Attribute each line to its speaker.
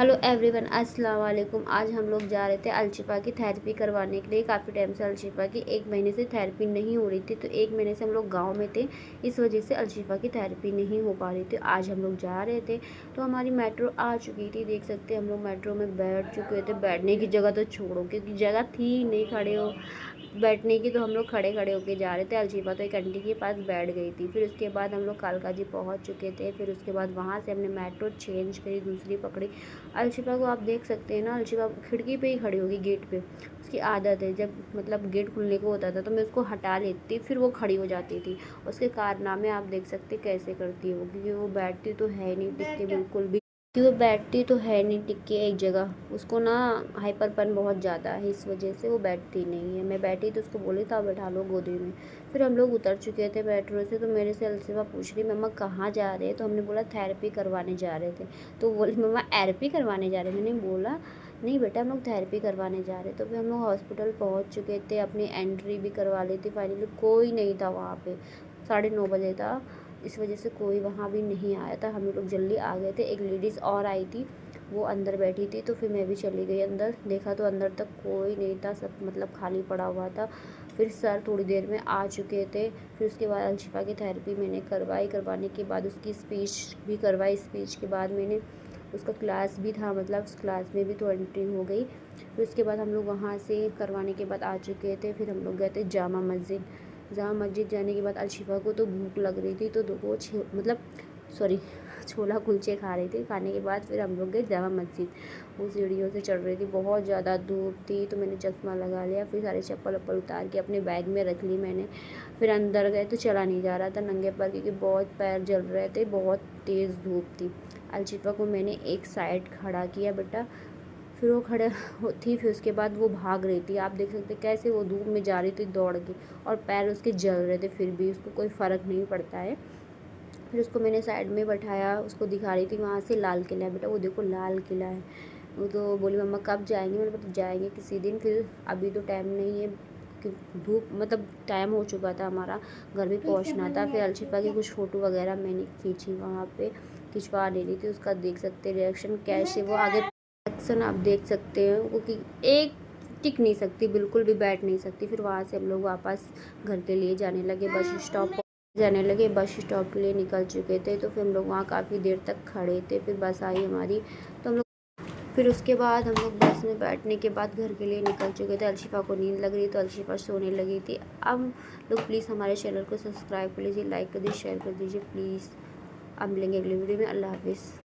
Speaker 1: Hello everyone, अस्सलाम वालेकुम। आज हम लोग जा रहे थे अलशिफा की थेरेपी करवाने के लिए। काफ़ी टाइम से अलशिफा की 1 महीने से थेरेपी नहीं हो रही थी, तो 1 महीने से हम लोग गांव में थे, इस वजह से अलशिफा की थेरेपी नहीं हो पा रही थी। आज हम लोग जा रहे थे तो हमारी मेट्रो आ चुकी थी। देख सकते हैं हम लोग मेट्रो में बैठ चुके थे। बैठने की जगह तो छोड़ो, क्योंकि जगह थी नहीं खड़े हो बैठने की, तो हम लोग खड़े खड़े होके जा रहे थे। अलशिफा तो एक आंटी के पास बैठ गई थी। फिर उसके बाद हम लोग कालका जी पहुँच चुके थे। फिर उसके बाद वहाँ से हमने मेट्रो चेंज करी, दूसरी पकड़ी। अलशिफा को आप देख सकते हैं ना, अलशिफा खिड़की पे ही खड़ी होगी, गेट पे। उसकी आदत है, जब मतलब गेट खुलने को होता था तो मैं उसको हटा लेती, फिर वो खड़ी हो जाती थी। उसके कारनामे आप देख सकते कैसे करती है वो, क्योंकि वो बैठती तो है नहीं टिक के बिल्कुल भी, कि वो बैठती तो है नहीं टिक के एक जगह। उसको ना हाइपरपन बहुत ज़्यादा है, इस वजह से वो बैठती नहीं है। मैं बैठी तो उसको बोली था बैठा लो गोदी में। फिर हम लोग उतर चुके थे मेट्रो से, तो मेरे से अलसिफा पूछ रही मम्मा कहाँ जा रहे हैं, तो हमने बोला थेरेपी करवाने जा रहे थे। तो बोली मम्मा एरपी करवाने जा रहे हैं। मैंने बोला नहीं बेटा, हम लोग थेरेपी करवाने जा रहे। तो फिर हम लोग हॉस्पिटल पहुँच चुके थे, अपनी एंट्री भी करवा ली थी। फाइनली कोई नहीं था वहाँ पे, 9:30 बजे था, इस वजह से कोई वहाँ भी नहीं आया था। हम लोग जल्दी आ गए थे। एक लेडीज़ और आई थी, वो अंदर बैठी थी, तो फिर मैं भी चली गई अंदर। देखा तो अंदर तक कोई नहीं था, सब मतलब खाली पड़ा हुआ था। फिर सर थोड़ी देर में आ चुके थे। फिर उसके बाद अलशिफा की थेरेपी मैंने करवाई। करवाने के बाद उसकी स्पीच भी करवाई। स्पीच के बाद मैंने उसका क्लास भी था, मतलब उस क्लास में भी तो एंट्री हो गई। फिर उसके बाद हम लोग वहाँ से करवाने के बाद आ चुके थे। फिर हम लोग गए थे जामा मस्जिद। जामा मस्जिद जाने के बाद अलशिफा को तो भूख लग रही थी, तो वो मतलब सॉरी छोला कुलचे खा रही थी। खाने के बाद फिर हम लोग गए जामा मस्जिद। वो सीढ़ियों से चढ़ रही थी, बहुत ज़्यादा धूप थी, तो मैंने चश्मा लगा लिया। फिर सारे चप्पल वप्पल उतार के अपने बैग में रख ली मैंने। फिर अंदर गए तो चला नहीं जा रहा था नंगे पैर, क्योंकि बहुत पैर जल रहे थे, बहुत तेज़ धूप थी। अलशिफा को मैंने एक साइड खड़ा किया बेटा, फिर वो खड़े थी। फिर उसके बाद वो भाग रही थी, आप देख सकते कैसे वो धूप में जा रही थी दौड़ के, और पैर उसके जल रहे थे, फिर भी उसको कोई फ़र्क नहीं पड़ता है। फिर उसको मैंने साइड में बैठाया, उसको दिखा रही थी वहाँ से लाल किला है बेटा, वो देखो लाल किला है। वो तो बोली मम्मा कब जाएंगे, मैंने बोला जाएंगे किसी दिन। फिर अभी तो टाइम नहीं है, कि धूप मतलब टाइम हो चुका था हमारा, घर में पहुँचना था। फिर अलशिफा की कुछ फ़ोटो वगैरह मैंने खींची, वहाँ पे खिंचवा ले रही थी। उसका देख सकते रिएक्शन कैसे वो आगे, रिएक्शन आप देख सकते हैं, क्योंकि एक टिक नहीं सकती, बिल्कुल भी बैठ नहीं सकती। फिर वहाँ से हम लोग वापस घर के लिए जाने लगे, बस स्टॉप के लिए निकल चुके थे। तो फिर हम लोग वहाँ काफ़ी देर तक खड़े थे। फिर बस आई हमारी, तो हम लोग फिर उसके बाद हम लोग बस में बैठने के बाद घर के लिए निकल चुके थे। अलशिफा को नींद लग रही, तो अलशिफा सोने लगी थी। अब लोग प्लीज़ हमारे चैनल को सब्सक्राइब कर लीजिए, लाइक कर दीजिए, शेयर कर दीजिए प्लीज़। अब मिलेंगे अगले वीडियो में। अल्लाह हाफिज़।